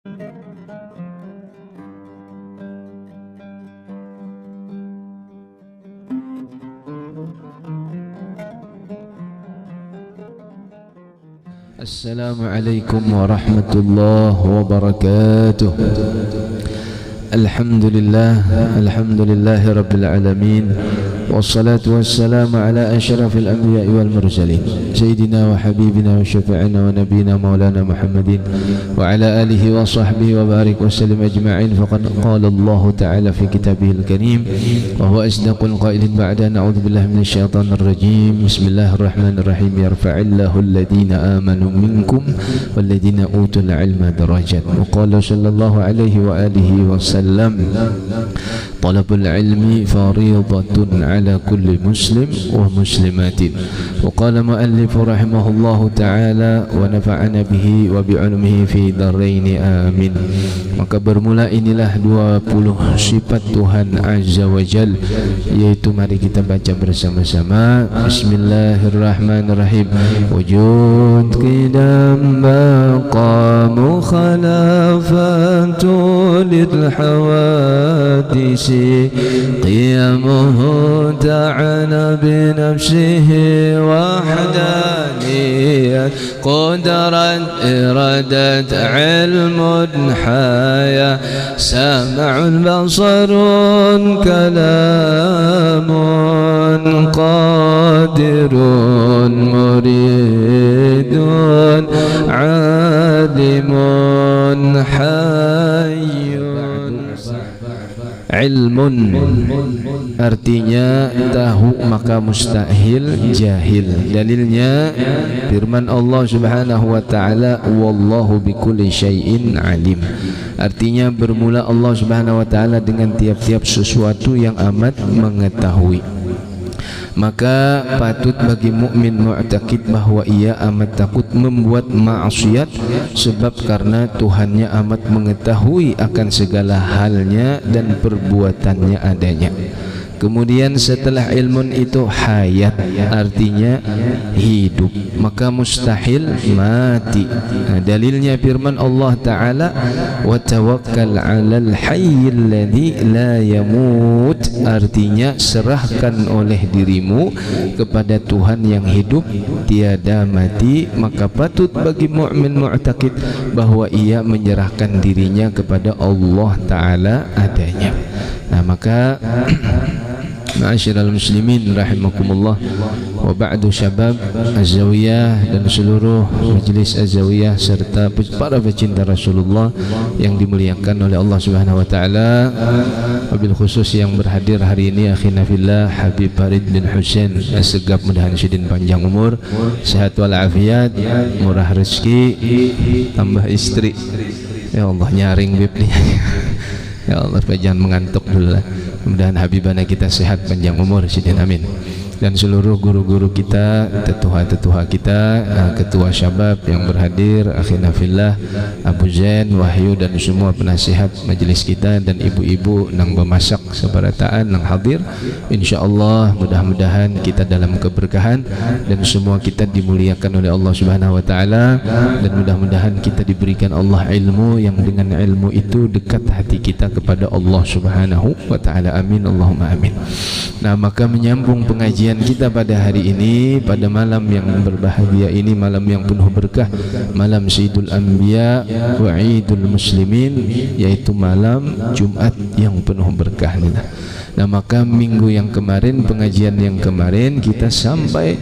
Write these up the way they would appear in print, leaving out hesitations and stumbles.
Assalamualaikum warahmatullahi wabarakatuh. Alhamdulillahi rabbil alamin. Wassalatu wassalamu ala asyrafil anbiya'i wal mursalin Sayyidina wa habibina wa syafi'ina wa nabina maulana Muhammadin wa ala alihi wa sahbihi wa barik wa sallim ajma'in. Faqad qala Allah ta'ala fi kitabihil karim wa huwa asdaqul qailin ba'da na'udhu billahi minasyaitanir rajim. Bismillahirrahmanirrahim. Yarfa'illahu alladhina amanu minkum walladhina utul ilma darajat. Wa qala sallallahu alaihi wa alihi wa sallam, talabul ilmi fariidatun ala kulli muslim wa muslimatin. Wa qala mu'allifu rahimahullahu ta'ala wa nafa'ana bihi wa bi'ulmihi fi daraini amin. Maka bermula inilah 20 sifat Tuhan Azza wa Jal, yaitu mari kita baca bersama-sama. Bismillahirrahmanirrahim. Wujud qidam maqamu khalafatu lil hawadisi qiyamuhu ta'ala binafsihi wahdaniyat qudrat iradat ilmun haya sam'un basarun kalamun qadirun muridun alimun hayyun. Ilmun artinya tahu maka mustahil jahil. Dalilnya firman Allah Subhanahu wa taala, wallahu bikulli syai'in alim. Artinya bermula Allah Subhanahu wa taala dengan tiap-tiap sesuatu yang amat mengetahui. Maka patut bagi mukmin mu'taqid bahwa ia amat takut membuat maksiat, sebab karena Tuhannya amat mengetahui akan segala halnya dan perbuatannya adanya. Kemudian setelah ilmun itu hayat, artinya hidup, maka mustahil mati. Nah, dalilnya firman Allah Ta'ala, wa tawakkal 'alal hayyil ladzi la yamut. Artinya serahkan oleh dirimu kepada Tuhan yang hidup tiada mati. Maka patut bagi mukmin mu'taqid bahwa ia menyerahkan dirinya kepada Allah Ta'ala adanya. Nah, maka ma'asyiral muslimin rahimakumullah wa ba'du, syabab Az-Zawiyah dan seluruh majelis Az-Zawiyah serta para pecinta Rasulullah yang dimuliakan oleh Allah Subhanahu wa taala. Wabil khusus yang berhadir hari ini akhina fillah Habib Farid bin Husain Assegaf, mudahan sidin panjang umur, sehat walafiat, murah rezeki, tambah istri. Ya Allah, nyaring bib nih. Ya Allah, jangan mengantuk dulu lah. Mudah-mudahan habibana kita sehat panjang umur sidin, amin. Dan seluruh guru-guru kita, tetua-tetua kita, ketua syabab yang berhadir, akhina fillah Abu Zain, Wahyu dan semua penasihat majelis kita, dan ibu-ibu nang bemasak sebarataan nang hadir. Insyaallah mudah-mudahan kita dalam keberkahan dan semua kita dimuliakan oleh Allah Subhanahu wa taala, dan mudah-mudahan kita diberikan Allah ilmu yang dengan ilmu itu dekat hati kita kepada Allah Subhanahu wa taala. Amin Allahumma amin. Nah, maka menyambung pengajian kita pada hari ini, pada malam yang berbahagia ini, malam yang penuh berkah, malam Sayyidul Anbiya wa Idul Muslimin, yaitu malam Jumat yang penuh berkah. Nah, maka minggu yang kemarin, pengajian yang kemarin, kita sampai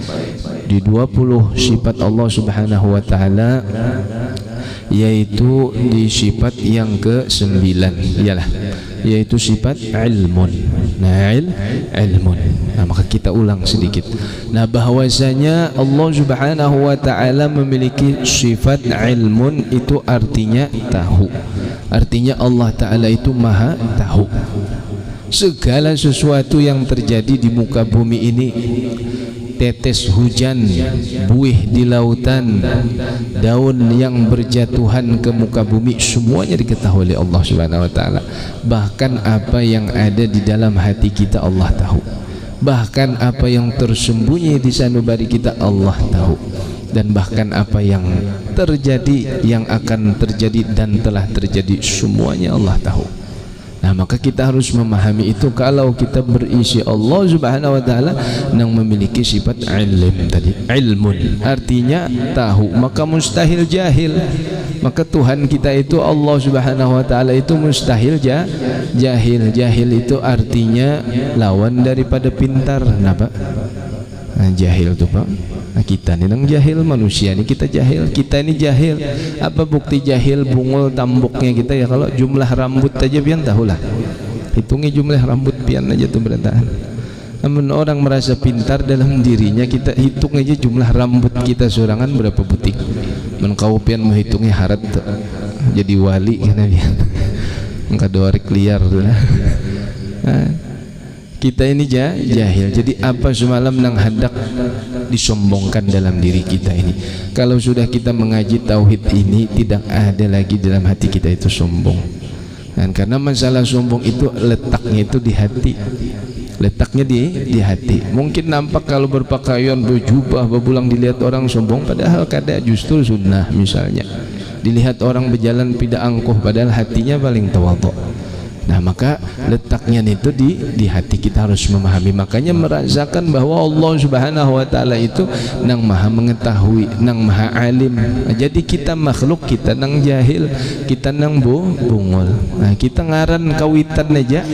di 20 sifat Allah Subhanahu wa taala, yaitu di sifat yang ke-9, ialah yaitu sifat ilmun. Nah, ilmun. Nah, maka kita ulang sedikit. Nah, bahwasanya Allah Subhanahu wa taala memiliki sifat ilmun, itu artinya tahu. Artinya Allah taala itu maha tahu. Segala sesuatu yang terjadi di muka bumi ini, tetes hujan, buih di lautan, daun yang berjatuhan ke muka bumi, semuanya diketahui oleh Allah Subhanahu wa taala. Bahkan apa yang ada di dalam hati kita Allah tahu. Bahkan apa yang tersembunyi di sanubari kita Allah tahu. dan bahkan apa yang terjadi, yang akan terjadi dan telah terjadi, semuanya Allah tahu. Nah, maka kita harus memahami itu. Kalau kita berisi Allah Subhanahu wa taala yang memiliki sifat ilm tadi, ilmun artinya tahu, maka mustahil jahil. Maka Tuhan kita itu Allah Subhanahu wa taala itu mustahil jahil. Jahil itu artinya lawan daripada pintar. Kenapa? Nah, jahil tuh Pak. Nah, kita ini nang jahil, manusia ini kita jahil. Kita ini jahil. Apa bukti jahil? Bungul tambuknya kita ya. Kalau jumlah rambut aja pian tahulah. Hitungi jumlah rambut pian aja tuh berantakan. Namun orang merasa pintar dalam dirinya, kita hitung aja jumlah rambut kita sorangan berapa butik. Men kau pian menghitungnya harat tuh. Jadi wali kan pian. Engka dorek liar tuh. Nah, kita ini jahil. Jadi apa semalam nang hendak disombongkan dalam diri kita ini. Kalau sudah kita mengaji tauhid ini, tidak ada lagi dalam hati kita itu sombong. Dan karena masalah sombong itu letaknya itu di hati. Letaknya di hati. Mungkin nampak kalau berpakaian berjubah berbulang dilihat orang sombong, padahal kada justru sunnah. Misalnya dilihat orang berjalan pida angkuh padahal hatinya paling tawadhu. Nah, maka letaknya itu di hati. Kita harus memahami. Makanya merasakan bahwa Allah Subhanahu wa taala itu nang maha mengetahui, nang maha alim. Nah, jadi kita makhluk, kita nang jahil, kita nang bungul. Nah, kita ngaran kawitan aja.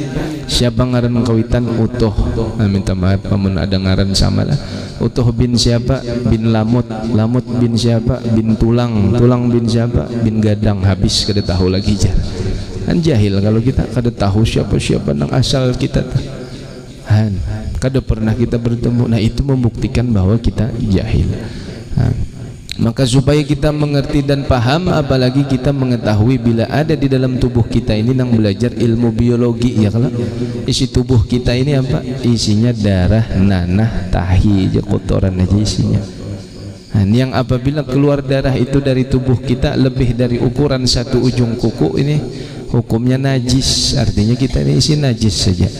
Siapa ngaran kawitan? Utuh. Nah, minta maaf pamun ada ngaran sama lah. Utuh bin siapa? Bin Lamut. Lamut bin siapa? Bin Tulang. Tulang bin siapa? Bin Gadang. Habis kada tahu lagi jar. Kan jahil kalau kita kada tahu siapa-siapa nang asal kita. Kada pernah kita bertemu. Nah, itu membuktikan bahwa kita jahil. Maka supaya kita mengerti dan paham, apalagi kita mengetahui bila ada di dalam tubuh kita ini nang belajar ilmu biologi ya, kalau isi tubuh kita ini apa? Isinya darah, nanah, tahi aja, kotoran aja isinya. Yang apabila keluar darah itu dari tubuh kita lebih dari ukuran satu ujung kuku, ini hukumnya najis, artinya kita ini isi najis saja.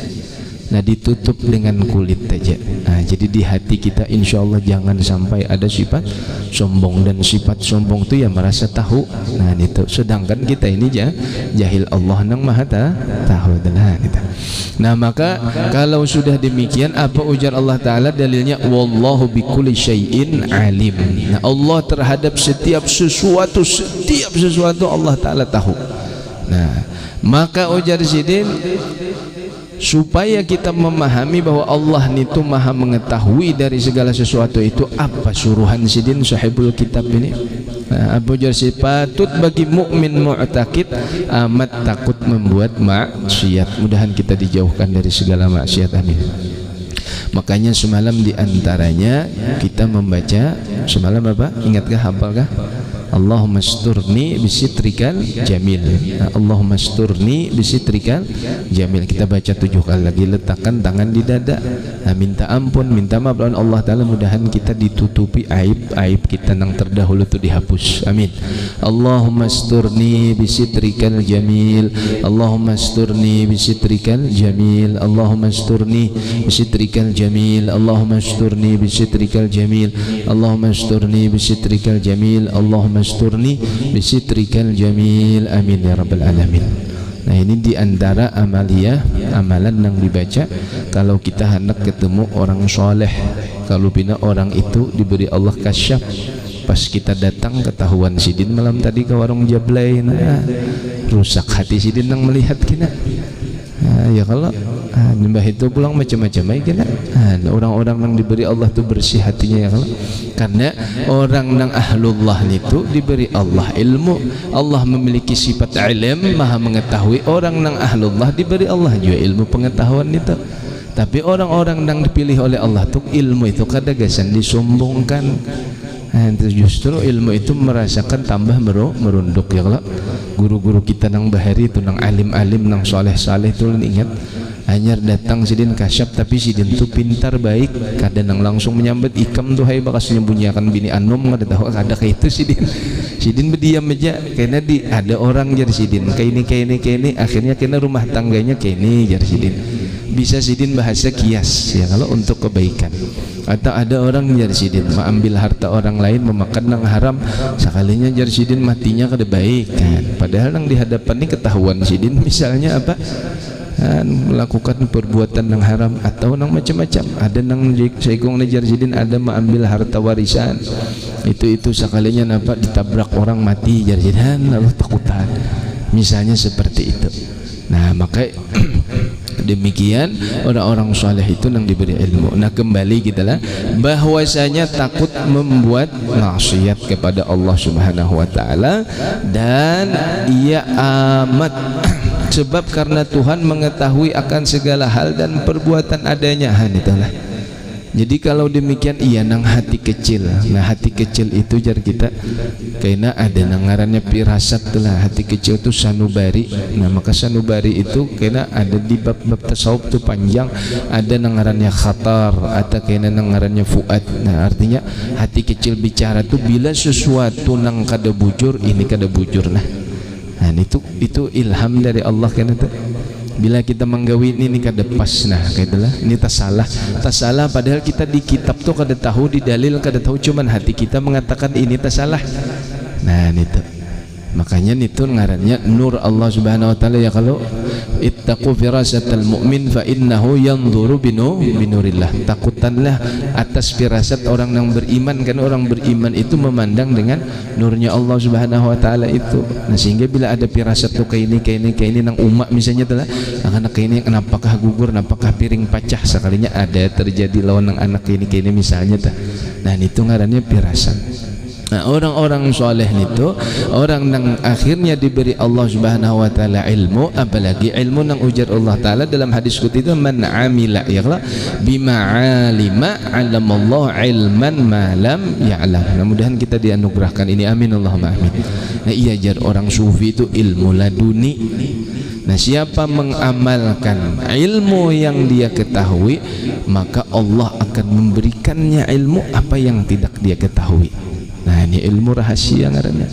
Nah, ditutup dengan kulit saja. Nah, jadi di hati kita insya Allah jangan sampai ada sifat sombong. Dan sifat sombong itu ya merasa tahu. Nah, itu sedangkan kita ini jahil. Allah nang maha tahu adalah kita. Nah, maka kalau sudah demikian, apa ujar Allah Ta'ala? Dalilnya wallahu bikulli syai'in alim. Nah, Allah terhadap setiap sesuatu Allah Ta'ala tahu. Nah, maka ujar sidin, supaya kita memahami bahwa Allah itu maha mengetahui dari segala sesuatu itu, apa suruhan sidin sahibul kitab ini? Abu Jarsi, patut bagi mukmin mu'taqid amat takut membuat maksiat. Mudahan kita dijauhkan dari segala maksiat, amin. Makanya semalam diantaranya kita membaca semalam apa? Ingatkah, hafalkah? Allahumma asturni bisitrikal jamil. Allahumma asturni bisitrikal jamil. Kita baca 7 kali lagi, letakkan tangan di dada. Minta ampun, minta maaf lawan Allah Ta'ala, mudahan kita ditutupi aib-aib kita yang terdahulu itu dihapus. Amin. Allahumma asturni bisitrikal jamil. Allahumma asturni bisitrikal jamil. Allahumma asturni bisitrikal jamil. Allahumma asturni bisitrikal jamil. Allahumma asturni bisitrikal jamil. Allahumma asturni bisitrikal jamil. Amin ya rabbal alamin. Nah, ini diantara amalan yang dibaca kalau kita hendak ketemu orang soleh. Kalau bina orang itu diberi Allah kasyaf, pas kita datang ketahuan sidin malam tadi ke warung Jablay, nah, rusak hati sidin yang melihat kita. Nah, ya kalau nyembah itu pulang macam-macam aja kan. Orang-orang yang diberi Allah itu bersih hatinya ya kalau. Karena orang yang ahlullah itu diberi Allah ilmu. Allah memiliki sifat ilm, maha mengetahui. Orang yang ahlullah diberi Allah juga ilmu pengetahuan itu. Tapi orang-orang yang dipilih oleh Allah tuh ilmu itu kadang-kadang disombongkan. Justru ilmu itu merasakan tambah merunduk ya kalau. Guru-guru kita nang bahari itu nang alim-alim nang soleh-soleh itu ingat, hanya datang sidin kasyaf tapi sidin itu pintar baik, kadang langsung menyambut ikam tuh hai bakas menyembunyikan bini anom, nggak tahu ada kayak itu sidin berdiam aja karena ada orang jar sidin kayak ini akhirnya kena rumah tangganya kayak ini jar sidin. bisa sidin bahasa kias ya kalau untuk kebaikan. Atau ada orang jar sidin mengambil harta orang lain, memakan yang haram, sekalinya jar sidin matinya kada baik kan. Padahal yang di hadapan ini ketahuan sidin misalnya apa? Melakukan perbuatan yang haram atau yang macam-macam. Ada nang seikung jar sidin ada mengambil harta warisan. Itu sekalinya nampak ditabrak orang mati jar sidin lalu takutan. Misalnya seperti itu. Nah, maka demikian orang-orang saleh itu yang diberi ilmu. Nah, kembali kita lah bahwasanya takut membuat maksiat kepada Allah Subhanahu wa taala, dan ia amat sebab karena Tuhan mengetahui akan segala hal dan perbuatan adanya. Itulah. Jadi kalau demikian iya nang hati kecil. Nah, hati kecil itu jar kita kena ada nangarannya pirasat lah. Hati kecil itu sanubari. Nah, maka sanubari itu kena ada di bab-bab tasawuf itu panjang. Ada nangarannya khatar atau kena nangarannya fuad. Nah, artinya hati kecil bicara tuh bila sesuatu nang kada bujur, ini kada bujur nah. Nah, itu ilham dari Allah kena tuh. Bila kita menggawi ini kada pas, nah kaitulah ini tak salah padahal kita di kitab tuh kada tahu, di dalil kada tahu, cuman hati kita mengatakan ini tak salah. Nah itu makanya itu ngarannya nur Allah Subhanahu wa taala ya. Kalau ittaqu firasatal mu'min fa innahu yanzuru binurillah. Takutanlah atas firasat orang yang beriman, kan orang beriman itu memandang dengan nurnya Allah Subhanahu wa taala itu. Nah, sehingga bila ada firasat tuh kayak ini nang umat misalnya telah anak ini kenapakah gugur, napakah piring pecah, sekalinya ada terjadi lawan nang anak ini misalnya tah. Nah, itu ngarannya firasat. Nah, orang-orang soleh itu orang yang akhirnya diberi Allah Subhanahu wa taala ilmu, apalagi ilmu yang ujar Allah taala dalam hadis qudsi itu man amila yaqla bima alima 'alamallahu ilman ma lam ya'lam. Mudah-mudahan kita dianugerahkan ini, amin Allahumma amin. Nah, iya jar orang sufi itu ilmu laduni. Nah, siapa mengamalkan ilmu yang dia ketahui, maka Allah akan memberikannya ilmu apa yang tidak dia ketahui. Nah, ini ilmu rahasia ngarannya.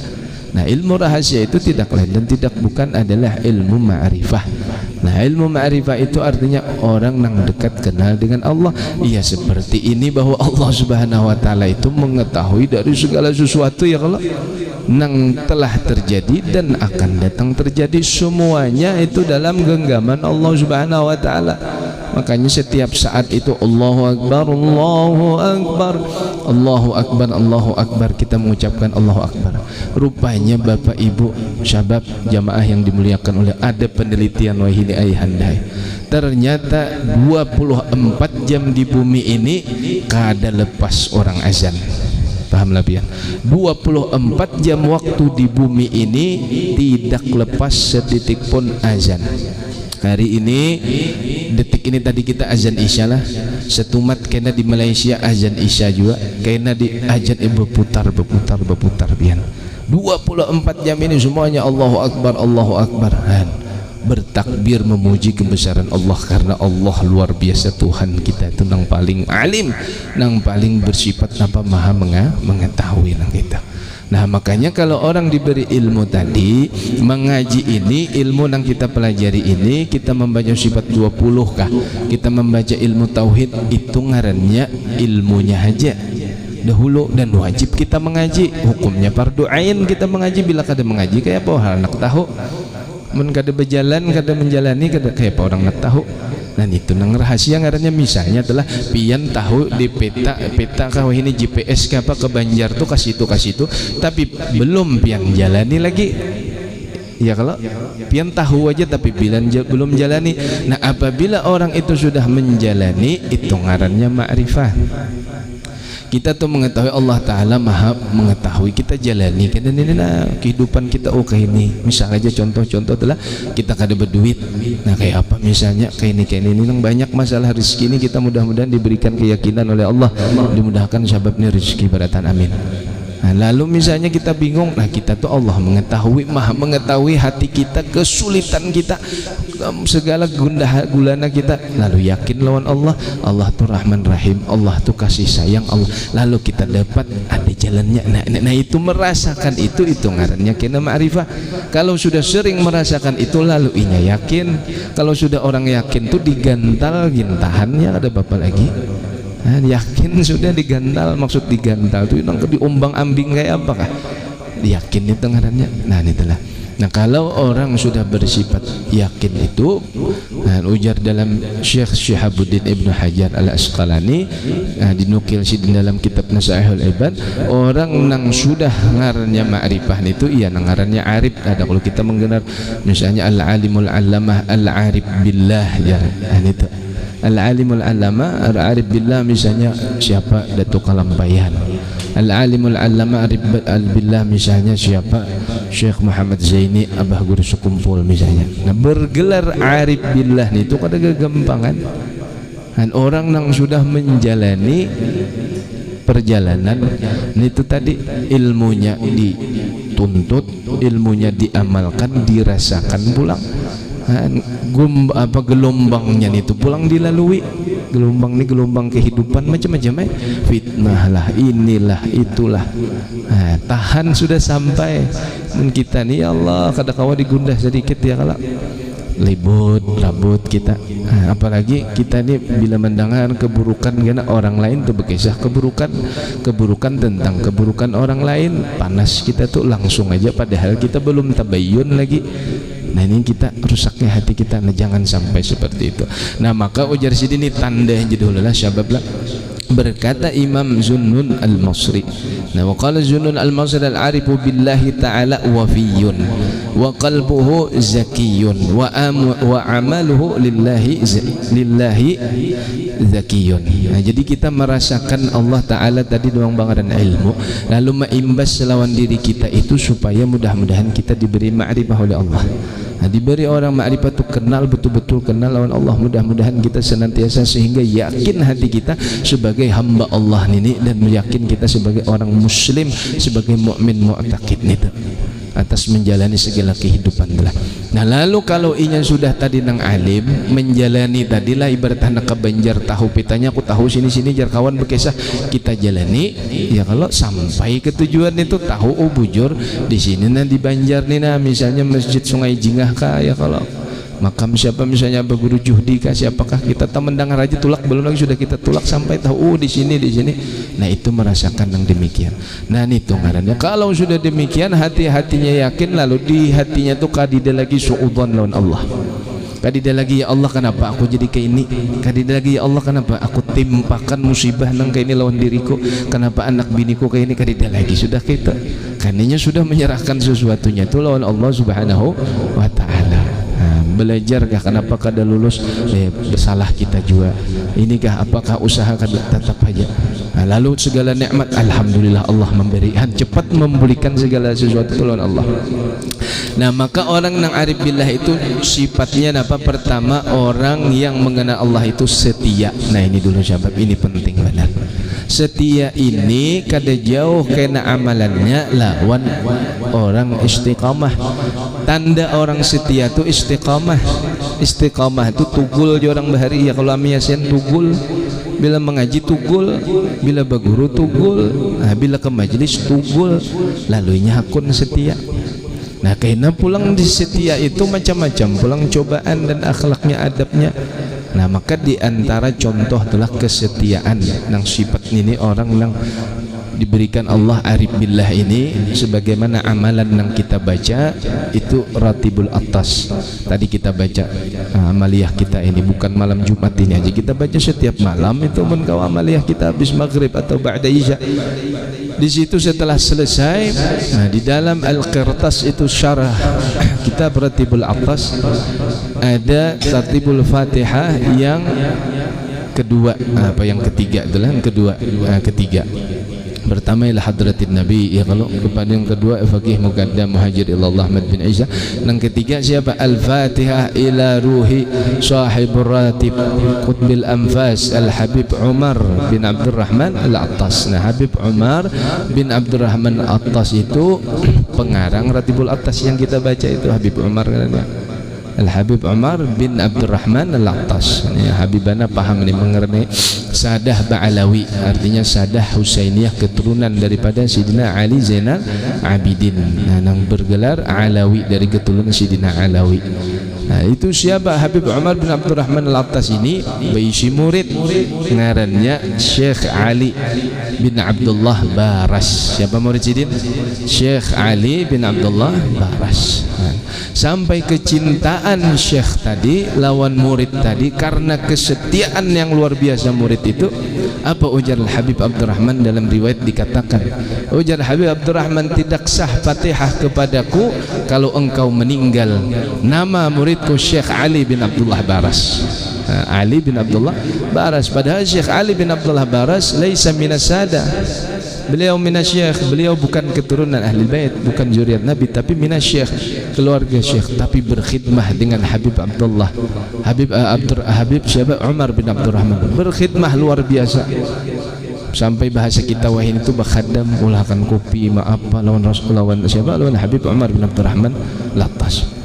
Nah, ilmu rahasia itu tidak lain dan tidak bukan adalah ilmu ma'rifah. Nah, ilmu ma'rifah itu artinya orang yang dekat kenal dengan Allah. Iya seperti ini bahwa Allah Subhanahu wa taala itu mengetahui dari segala sesuatu ya kalau yang telah terjadi dan akan datang terjadi, semuanya itu dalam genggaman Allah Subhanahu wa taala. Makanya setiap saat itu Allahu Akbar, Allahu Akbar, Allahu Akbar, Allahu Akbar, kita mengucapkan Allahu Akbar. Rupanya Bapak Ibu syabab jamaah yang dimuliakan oleh, ada penelitian wahini ayahandai, ternyata 24 jam di bumi ini kada lepas orang azan. Pahamlah pian, 24 jam waktu di bumi ini tidak lepas setitik pun azan. Hari ini detik ini tadi kita azan isya lah, setumat kena di Malaysia azan isya juga, kena di azan berputar pian. 24 jam ini semuanya Allahu Akbar, Allahu Akbar, bertakbir memuji kebesaran Allah, karena Allah luar biasa. Tuhan kita itu nang paling alim, nang paling bersifat apa maha mengetahui nang kita. Nah, makanya kalau orang diberi ilmu tadi, mengaji ini, ilmu yang kita pelajari ini, kita membaca sifat 20 kah, kita membaca ilmu tauhid, itu ngarannya ilmunya aja dahulu, dan wajib kita mengaji. Hukumnya fardu ain kita mengaji. Bila kada mengaji kayak apa hal nak tahu, mun kada berjalan, kada menjalani, kada kayak apa orang nak tahu. Nah, itu nang rahasia ngarannya. Misalnya adalah pian tahu di peta kau ini GPS ke apa ke Banjar tuh kasih itu, tapi belum pian jalani lagi. Ya, kalau pian tahu aja tapi belum jalani. Nah, apabila orang itu sudah menjalani, itu ngarannya ma'rifah. Kita tuh mengetahui Allah Ta'ala maha mengetahui, kita jalani kan ini nah kehidupan kita. Oh kayak ini misalnya aja contoh telah kita kada berduit. Nah, kayak apa misalnya kayak ini yang banyak masalah rezeki ini, kita mudah-mudahan diberikan keyakinan oleh Allah, dimudahkan sebabnya rezeki beratan, amin. Nah, lalu misalnya kita bingung, nah kita tuh Allah mengetahui, maha mengetahui hati kita, kesulitan kita, segala gundah gulana kita, lalu yakin lawan Allah. Allah tuh Rahman Rahim, Allah tuh kasih sayang Allah, lalu kita dapat ada jalannya. Nah itu merasakan itu ngarannya kena ma'rifah. Kalau sudah sering merasakan itu lalu inya yakin. Kalau sudah orang yakin tuh digantal gintahannya ada bapak lagi. Nah, yakin sudah digantal, maksud digantal itu nang diombang ambing kayak apa kah? Yakin itu ngarannya. Nah itulah. Nah kalau orang sudah bersifat yakin itu, nah, ujar dalam Syekh Syihabuddin Ibnu Hajar Al-Asqalani, nah, dinukil sih dalam kitab Nasaihul Ibad, orang nang sudah ngarannya ma'rifah itu iya nang ngarannya arif. Ada kalau kita mengenal misalnya al-alimul allamah al-arif billah ya, nah, itu al-alimul allamah al-arif billah, misalnya siapa Datuk Kalambayan. Al-alimul allamah arif billah, misalnya siapa Syekh Muhammad Zaini Abah Guru Sekumpul misalnya. Nah bergelar arif billah itu kada kegampangan. Dan orang yang sudah menjalani perjalanan itu tadi ilmunya dituntut, ilmunya diamalkan, dirasakan pulang. Gelombangnya itu pulang dilalui. Gelombang ini gelombang kehidupan macam-macam, fitnah lah, inilah itulah. Nah, tahan sudah sampai. Dan kita nih ya Allah kada kawa digundah sedikit ya kalau libut rabut kita. Nah, apalagi kita nih bila mendengar keburukan karena orang lain tuh berkisah keburukan tentang keburukan orang lain, panas kita tuh langsung aja, padahal kita belum tabayyun lagi. Nah ini kita rusaknya hati kita. Nah jangan sampai seperti itu. Nah maka ujar sini ini tanda yang dulu lah syabab lah. Berkata Imam Zunnun Al-Masri, nah waqala Zunnun Al-Masri al-arifu billahi ta'ala wafiyun wa qalbuhu zakiyun wa amaluhu lillahi zakiyun. Nah jadi kita merasakan Allah Ta'ala tadi doang bangaran ilmu, lalu maimbas lawan diri kita itu supaya mudah-mudahan kita diberi ma'rifah oleh Allah. Nah, diberi orang ma'rifah itu kenal, betul-betul kenal lawan Allah. Mudah-mudahan kita senantiasa sehingga yakin hati kita sebagai hamba Allah ini, dan yakin kita sebagai orang muslim, sebagai mukmin mu'taqid itu atas menjalani segala kehidupan telah. Nah lalu kalau inya sudah tadi nang alim menjalani tadilah ibarat anak ke banjar tahu pitanya, aku tahu sini jar kawan berkisah kita jalani ya. Kalau sampai ke tujuan itu tahu oh bujur di sini nah di Banjar nih nah misalnya Masjid Sungai Jingah kah ya, kalau makam siapa misalnya Abah Guru Juhdi kah siapakah, kita tak mendengar aja tulak, belum lagi sudah kita tulak sampai tahu oh di sini. Nah itu merasakan yang demikian. Nah itu ngarannya kalau sudah demikian hati-hatinya yakin, lalu di hatinya tuh kadida lagi suudzon lawan Allah. Kadida lagi ya Allah kenapa aku jadi kayak ini, kadida lagi ya Allah kenapa aku timpakan musibah nang kayak ini lawan diriku, kenapa anak biniku kayak ini, kadida lagi sudah kita karena sudah menyerahkan sesuatunya itu lawan Allah Subhanahu wa Ta'ala. Belajar kah kenapa kada lulus, bersalah kita juga inikah, apakah usaha kada tetap aja. Nah, lalu segala nikmat alhamdulillah Allah memberikan, cepat memulihkan segala sesuatu itu lawan Allah. Nah maka orang yang arif billah itu sifatnya apa? Pertama orang yang mengenal Allah itu setia. Nah ini dulu sahabat, ini penting benar. Setia ini kada jauh kena amalannya lawan orang istiqamah. Tanda orang setia itu istiqamah. Istiqamah itu tugul di orang bahari ya, kalau amiasen tugul, bila mengaji tugul, bila baguru tugul, nah, bila ke majelis tugul, lalunya hakun setia. Nah karena pulang di setia itu macam-macam, pulang cobaan dan akhlaknya, adabnya. Nah maka diantara contoh adalah kesetiaan yang sifat ini orang yang diberikan Allah arif billah ini, sebagaimana amalan yang kita baca itu ratibul atas. Tadi kita baca amaliyah kita ini bukan malam Jumat ini aja, kita baca setiap malam itu menkau amaliyah kita habis maghrib atau ba'da isya. Di situ setelah selesai, nah di dalam al-qirtas itu syarah kitab ratibul atas ada ratibul Fatihah yang kedua, apa yang ketiga adalah yang kedua, ketiga Pertama ialah hadratin Nabi, ya kalau kepada yang kedua faqih muqaddam muhajir ilallah Ahmad bin Isa. Yang ketiga siapa? Al-Fatihah ila ruhi sahibur ratib qutbil anfas Al-Habib Umar bin Abdurrahman Al-Attas. Nah, Habib Umar bin Abdurrahman Al-Attas itu pengarang Ratibul Attas yang kita baca itu. Habib Umar Al-Habib Umar bin Abdurrahman Al-Attas. Ya, Habibana paham ini mengenai Sadah Ba'alawi, artinya Sadah Husainiyah, keturunan daripada Sidina Ali Zainal Abidin. Nah, yang bergelar Alawi dari keturunan Sidina Alawi. Nah, itu siapa? Habib Umar bin Abdurrahman Al-Attas ini berisi murid ngarannya Syekh Ali bin Abdullah Baras. Siapa murid Sidin? Syekh Ali bin Abdullah Baras. Nah, sampai kecintaan Syekh tadi lawan murid tadi karena kesetiaan yang luar biasa murid itu. Apa ujar Habib Abdurrahman dalam riwayat dikatakan, ujar Habib Abdurrahman, tidak sah Fatihah kepadaku kalau engkau meninggal nama muridku Syekh Ali bin Abdullah Baras. Ali bin Abdullah Baras, padahal Syekh Ali bin Abdullah Baras laisa minas sada, beliau minasyekh, beliau bukan keturunan ahli bait, bukan zuriat Nabi, tapi minasyekh, keluarga syekh, tapi berkhidmah dengan Habib Abdullah, Habib siapa? Umar bin Abdurrahman, berkhidmah luar biasa. Sampai bahasa kita wahin itu bakhadam, ulahkan kopi, maaf lawan Rasul, lawan siapa? Lawan Habib Umar bin Abdurrahman Al-Attas.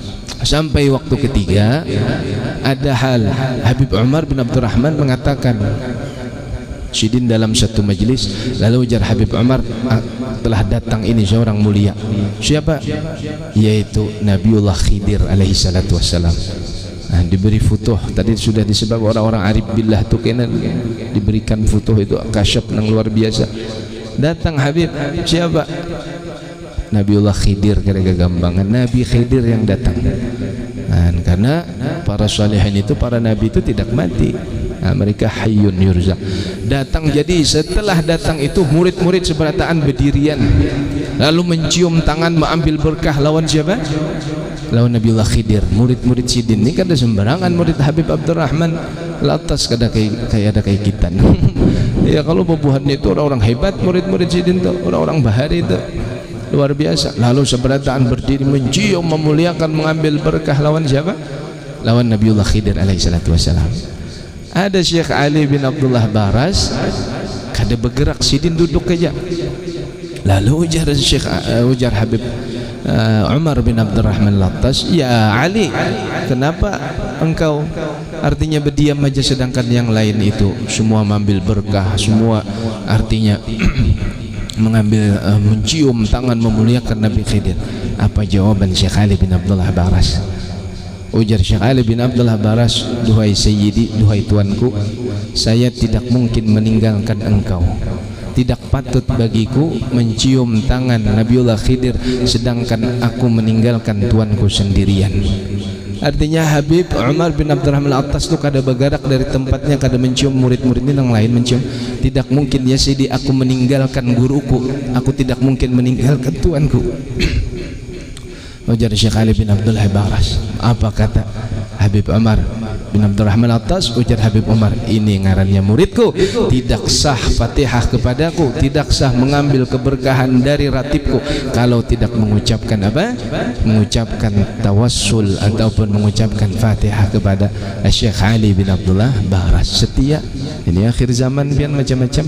Sampai waktu ketiga ada hal Habib Umar bin Abdurrahman mengatakan Sidin dalam satu majlis, lalu ujar Habib Umar, telah datang ini seorang mulia. Siapa? Yaitu Nabiullah Khidir alaihi salatu wassalam. Nah, diberi futuh, tadi sudah disebut orang-orang arif billah tu kena diberikan futuh itu kasyaf yang luar biasa. Datang Habib, siapa? Nabiullah Khidir, kira-kira gampangan Nabi Khidir yang datang. Nah, karena para salihin itu, para nabi itu tidak mati. Nah, mereka hayyun yurzaq. Datang, jadi setelah datang itu murid-murid seberataan berdirian lalu mencium tangan mengambil berkah lawan siapa? Lawan Nabiullah Khidir. Murid-murid Sidin ini kan ada sembarangan, murid Habib Abdurrahman Al-Attas kada kayak ada kayak kita. Ya kalau bubuhannya itu orang-orang hebat, murid-murid Sidin itu orang-orang bahari itu luar biasa. Lalu seberataan berdiri mencium, memuliakan, mengambil berkah lawan siapa? Lawan Nabiullah Khidir alaihi salatu wassalam. Ada Syekh Ali bin Abdullah Baras, kada bergerak, Sidin duduk aja. Lalu ujar Habib Umar bin Abdurrahman Al-Attas, ya Ali, kenapa engkau artinya berdiam aja sedangkan yang lain itu semua mengambil berkah, semua artinya mengambil mencium tangan memuliakan Nabi Khidir. Apa jawaban Syekh Ali bin Abdullah Baras? Ujar Syekh Ali bin Abdullah Baras, duhai sayyidi, duhai tuanku, saya tidak mungkin meninggalkan engkau. Tidak patut bagiku mencium tangan Nabiullah Khidir sedangkan aku meninggalkan tuanku sendirian. Artinya Habib Umar bin Abdurrahman Al-Attas itu kada bergerak dari tempatnya, kada mencium murid-muridnya yang lain mencium. Tidak mungkin ya Sidi aku meninggalkan guruku, aku tidak mungkin meninggalkan tuanku. Ujar Syekh Ali bin Abdullah Baras. Apa kata Habib Umar bin Abdurrahman Al-Attas? Ujar Habib Umar, ini ngarannya muridku, tidak sah Fatihah kepadaku, tidak sah mengambil keberkahan dari ratibku kalau tidak mengucapkan apa? Mengucapkan tawassul ataupun mengucapkan Fatihah kepada Syekh Ali bin Abdullah Baras. Setia. Ini akhir zaman pian macam-macam.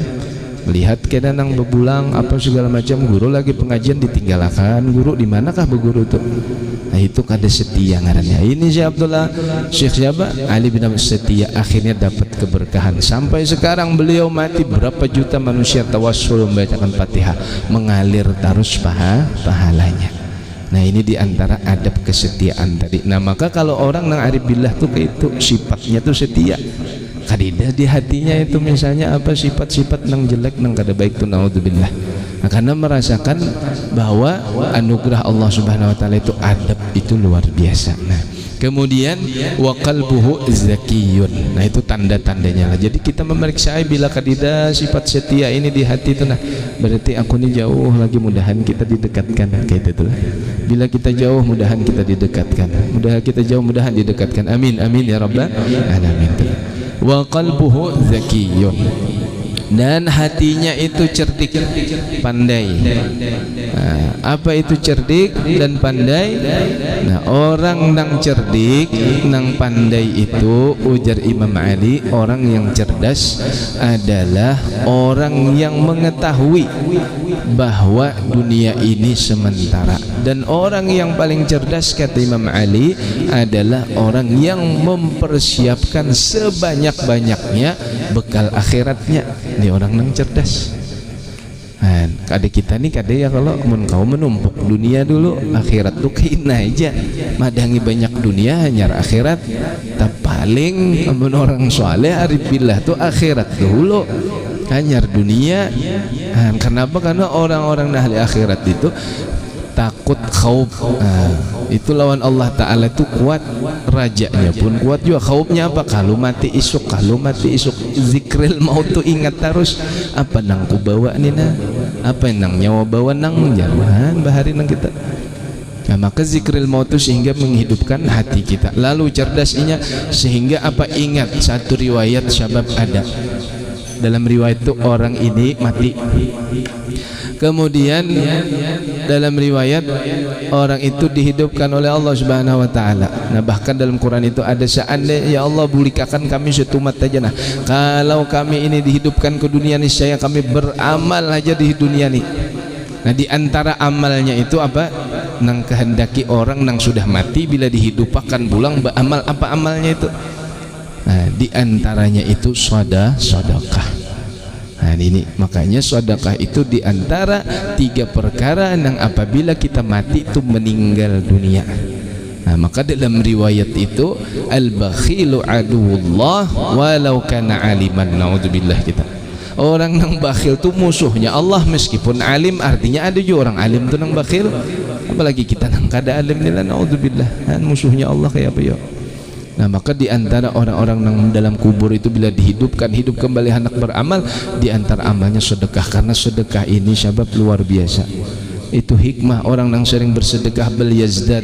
Lihat kena nang bebulang apa segala macam, guru lagi pengajian ditinggalkan, guru di manakah berguru itu? Nah, itu kada setia ngarannya. Ini Syekh siapa? Ali bin Abi Setia, akhirnya dapat keberkahan. Sampai sekarang beliau mati, berapa juta manusia tawassul membacakan Fatihah, mengalir terus pahalanya. Nah, ini diantara adab kesetiaan tadi. Nah, maka kalau orang nang arif billah tuh kayak itu sifatnya tuh setia. Kadida di hatinya itu misalnya apa sifat-sifat nang jelek nang kada baik tuh naudzubillah. Nah, karena merasakan bahwa anugerah Allah Subhanahu wa taala itu adab itu luar biasa. Nah, kemudian wa qalbuhu zakiyun. Nah, itu tanda-tandanya lah. Jadi kita memeriksa bila kadida sifat setia ini di hati itu, nah berarti aku ini jauh lagi, mudahan kita didekatkan kayak itu lah. Bila kita jauh mudahan kita didekatkan. Mudahan kita jauh mudahan didekatkan. Amin amin ya rabbal alamin. Wa qalbuhu zakiyun. dan hatinya itu cerdik, pandai. Apa itu cerdik dan pandai? Nah, orang nang cerdik, nang pandai itu, ujar Imam Ali, orang yang cerdas adalah orang yang mengetahui bahwa dunia ini sementara. Dan orang yang paling cerdas, kata Imam Ali, adalah orang yang mempersiapkan sebanyak-banyaknya bekal akhiratnya. Ini orang yang cerdas. Ada kita nih, kada ya kalau kau menumpuk dunia dulu, akhirat tuh kena aja. Madangi banyak dunia hanya akhirat. Tak paling orang soleh arif billah tuh akhirat dulu, hanya dunia. Kenapa? Karena orang-orang ahli akhirat itu takut khauf. Itu lawan Allah Ta'ala itu kuat, rajanya pun kuat juga. Khaufnya apa? Kalau mati isuk, zikril maut tuh ingat terus. Apa nang ku bawa nih nah? Apa nang nyawa bawa nang jangan bahari nang kita. Nah, maka zikril maut itu sehingga menghidupkan hati kita. Lalu cerdasnya sehingga apa? Ingat satu riwayat syabab ada. Dalam riwayat itu orang ini mati. Kemudian dalam riwayat orang itu dihidupkan oleh Allah Subhanahu wa taala. Nah, bahkan dalam Quran itu ada, seandainya ya Allah bulikakan kami setumat aja, nah kalau kami ini dihidupkan ke dunia nih, saya kami beramal aja di dunia nih. Nah, di antara amalnya itu apa? Nang kehendaki orang nang sudah mati bila dihidupkan pulang beramal. Apa amalnya itu? Nah, di antaranya itu sedekah. Nah, ini makanya sedekah itu diantara 3 perkara yang apabila kita mati itu meninggal dunia. Nah, maka dalam riwayat itu al-bakhilu aduwullah walau kana aliman. Naudzubillah kita. Orang yang bakhil itu musuhnya Allah meskipun alim. Artinya ada juga orang alim itu yang bakhil, apalagi kita yang kada alim nila. Naudzubillah, musuhnya Allah kayak apa ya. Nah, maka di antara orang-orang yang dalam kubur itu bila dihidupkan, hidup kembali hendak beramal, di antara amalnya sedekah. Karena sedekah ini sebab luar biasa. Itu hikmah orang yang sering bersedekah, bal yazdad.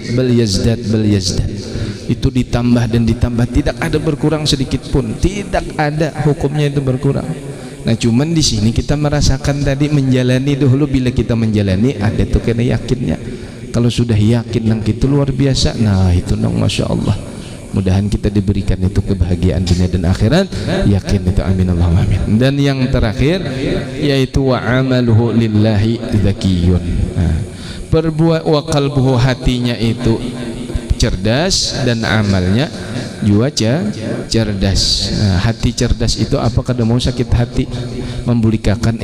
Itu ditambah dan ditambah, tidak ada berkurang sedikit pun, tidak ada hukumnya itu berkurang. Nah, cuman di sini kita merasakan tadi menjalani dulu. Bila kita menjalani ada tuh kena yakinnya. Kalau sudah yakin nang itu luar biasa, nah itu nang masya Allah. Mudahan kita diberikan itu kebahagiaan dunia dan akhirat. Yakin itu, amin Allahumma amin. Dan yang terakhir yaitu wa amaluhu lillahi zakiyun. Perbuat wa qalbuhu, hatinya itu cerdas dan amalnya juga cerdas. Hati cerdas itu apa? Kada mau sakit hati, membulikakan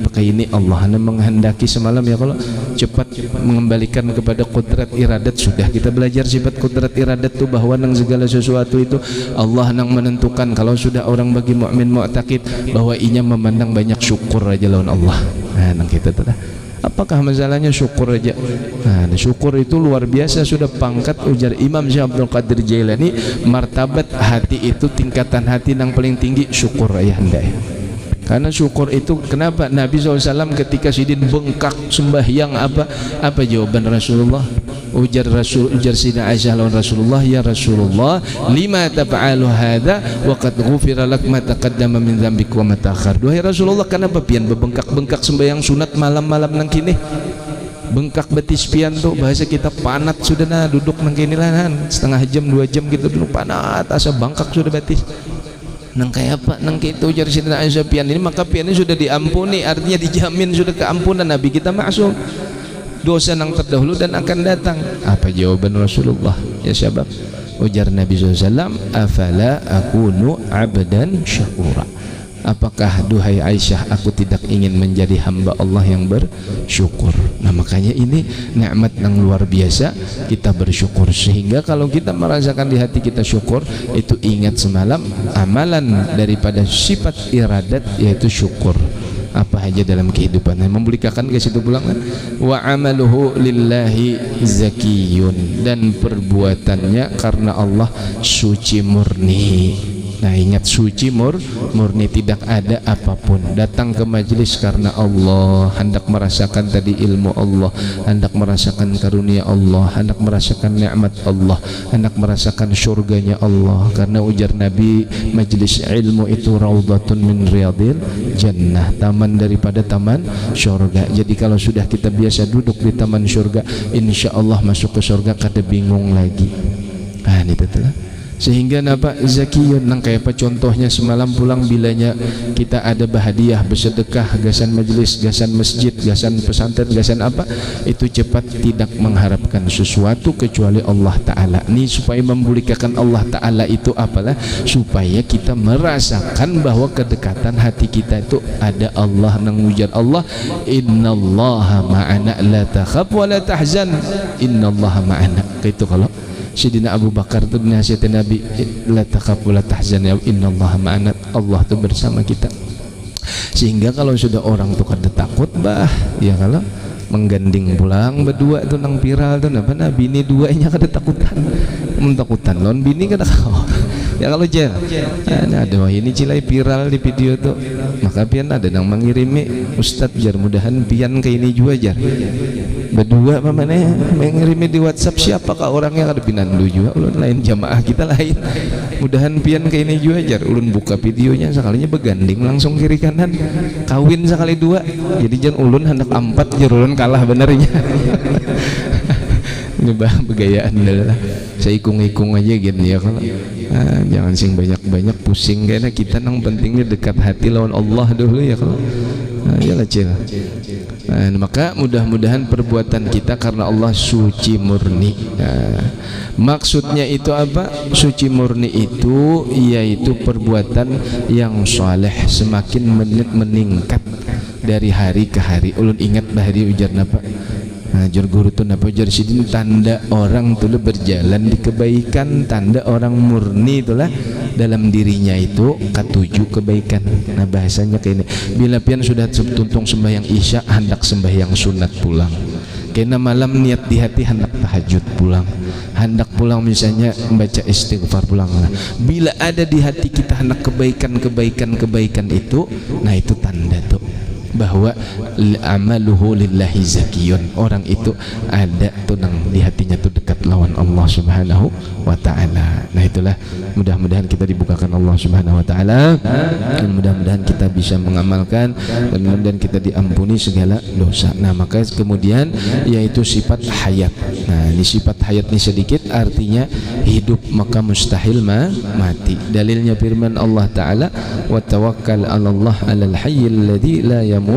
pakai ini Allah menghendaki semalam ya, kalau cepat mengembalikan kepada kudrat iradat. Sudah kita belajar sifat kudrat iradat itu, bahwa nang segala sesuatu itu Allah nang menentukan. Kalau sudah orang bagi mukmin mu'taqid bahwa inya memandang banyak syukur aja lawan Allah. Nah, nang kita tuh apakah masalahnya syukur aja? Nah, syukur itu luar biasa, sudah pangkat. Ujar Imam Syekh Abdul Qadir Jailani, martabat hati itu, tingkatan hati yang paling tinggi syukur ya hendai. Karena syukur itu kenapa? Nabi SAW ketika sidin bengkak sembahyang, apa jawaban Rasulullah? Ujar Sidina Aisyah lawan Rasulullah, ya Rasulullah, lima taf'alu hadza wa qad ghufira lak ma taqaddama min dzambik wa ma ta'akhkhar. Duhai Rasulullah, kenapa pian bebengkak-bengkak sembahyang sunat malam-malam nang kini? Bengkak betis pian tuh, bahasa kita panat sudah, nah duduk nang kini lah setengah jam 2 jam gitu dulu, panat asa bangkak sudah betis. Nang kayak apa? Nang gitu ujar Sidina Aisyah pian ini, maka pian ini sudah diampuni, artinya dijamin sudah keampunan. Nabi kita maksum, dosa nang terdahulu dan akan datang. Apa jawaban Rasulullah? Ya syabab, ujar Nabi SAW, afala akunu abdan syakura. Apakah duhai Aisyah, aku tidak ingin menjadi hamba Allah yang bersyukur. Nah, makanya ini nikmat yang luar biasa, kita bersyukur. Sehingga kalau kita merasakan di hati kita syukur, itu ingat semalam amalan daripada sifat iradat yaitu syukur. Apa aja dalam kehidupan memulikakan ke situ pulang. Wa amaluhu lillahi zakiyun, dan perbuatannya karena Allah suci murni. Nah ingat, suci murni, tidak ada apapun. Datang ke majelis karena Allah, hendak merasakan tadi ilmu Allah, hendak merasakan karunia Allah, hendak merasakan nikmat Allah, hendak merasakan surganya Allah. Karena ujar Nabi, majelis ilmu itu raudhatun min riyadil jannah, taman daripada taman surga. Jadi kalau sudah kita biasa duduk di taman surga, insya Allah masuk ke surga kada bingung lagi. Nah itu tuh. Sehingga napa zakiyun nang kayak apa contohnya semalam pulang bilanya kita ada bahadiah bersedekah, gasan majelis, gasan masjid, gasan pesantren, gasan apa, itu cepat tidak mengharapkan sesuatu kecuali Allah Ta'ala. Ini supaya membulikan Allah Ta'ala itu apalah, supaya kita merasakan bahwa kedekatan hati kita itu ada Allah. Nang ujar Allah, innallaha ma'ana la takhaf wa la tahzan, innallaha ma'ana. Itu kalau Sayyidina Abu Bakar itu nasihatin Nabi, la takhaf wa la tahzan ya innallaha ma'ana, Allah itu bersama kita. Sehingga kalau sudah orang tuh kada takut bah, ya kalau mengganding pulang berdua itu nang viral tuh napa, nah bini duanya kada takutan, takutan lon bini kada kau. Ya kalau jar, nah ada ini cilai viral di video tuh, maka pian ada nang mengirimi Ustadz jar, mudahan pian ke ini juga jar. Berdua apa mana mengirimi di WhatsApp, siapakah orangnya, kada pinandu juga ulun, lain jamaah kita lain. Mudahan pian ke ini juga jar, ulun buka videonya sekalinya beganding langsung kiri kanan, kawin sekali dua. Jadi jan ulun hendak 4 jar, ulun kalah benernya. Ini bah begayaan adalah saya ikung-ikung aja gitu ya kalau jangan sing banyak-banyak pusing, karena kita nang pentingnya dekat hati lawan Allah dulu ya kalau ya kecil. Maka mudah-mudahan perbuatan kita karena Allah suci murni. Maksudnya itu apa? Suci murni itu yaitu perbuatan yang soleh, semakin meningkat dari hari ke hari. Ulun ingat bahari ujar napa, Jur guru tu napa jar sidin, tanda orang tu berjalan di kebaikan, tanda orang murni itulah dalam dirinya itu ketujuh kebaikan. Nah bahasanya kayak ini, bila pian sudah tuntung sembahyang isya hendak sembahyang sunat pulang, kena malam niat di hati hendak tahajud pulang, hendak pulang misalnya membaca istighfar pulang. Nah, bila ada di hati kita hendak kebaikan itu, nah itu tanda tuh bahwa amaluhu lillahi zakiyun, orang itu ada tunang di hatinya tuh dekat lawan Allah Subhanahu wa ta'ala. Nah itulah, mudah-mudahan kita dibukakan Allah Subhanahu wa ta'ala, dan mudah-mudahan kita bisa mengamalkan, dan mudah-mudahan kita diampuni segala dosa. Nah maka kemudian yaitu sifat hayat. Nah ini sifat hayat ini sedikit artinya hidup maka mustahil mati. Dalilnya firman Allah Ta'ala, wa tawakkal 'alallah 'alal hayyil ladzi la yamut.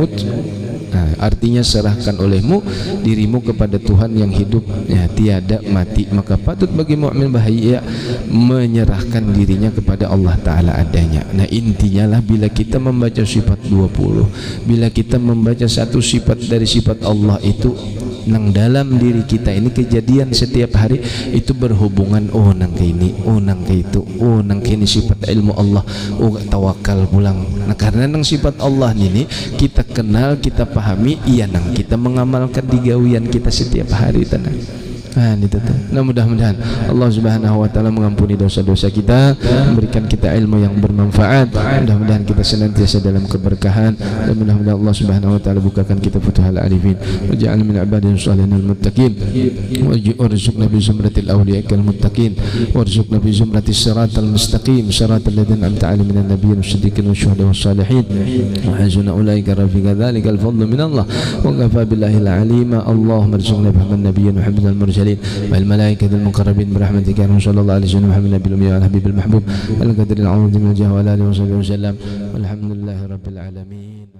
Nah, artinya serahkan olehmu dirimu kepada Tuhan yang hidup ya, tiada mati. Maka patut bagi mukmin bahagia menyerahkan dirinya kepada Allah Ta'ala adanya. Nah intinya lah, bila kita membaca sifat 20, bila kita membaca satu sifat dari sifat Allah itu nang dalam diri kita ini, kejadian setiap hari itu berhubungan, oh nang ke ini, oh nang ke itu, oh nang ke ini sifat ilmu Allah, oh tawakal pulang. Nah karena nang sifat Allah ini kita kenal, kita pahami, iya nang kita mengamalkan di gawian kita setiap hari tenang. Nah itu tuh. Nah mudah-mudahan Allah Subhanahu wa ta'ala mengampuni dosa-dosa kita, memberikan kita ilmu yang bermanfaat. Mudah-mudahan kita senantiasa dalam keberkahan, dan mudah-mudahan Allah Subhanahu wa ta'ala bukakan kita futuhal arifin, waj'alna min ibadin shalihin al-muttaqin, warzuqna bi zumratil awliya'il muttaqin, warzuqna bi zumratis siratal mustaqim, siratal ladzina an'amta 'alaihim minan nabiyyin wash-shiddiqin wash-shuhada'i wash-shalihin, wa hasuna ulaika rafiqa, dzalikal fadlu min Allah wa kafa billahi al-'alima. Allahumma arzuqna bihamdin nabiyyin Muhammadil mursalin والملائكة المقربين برحمتك يا رسول الله عليه وسلم محمد النبي الأمي والحبيب المحبوب القدر العظيم من الجاه وعلى آله وصحبه وسلم والحمد لله رب العالمين.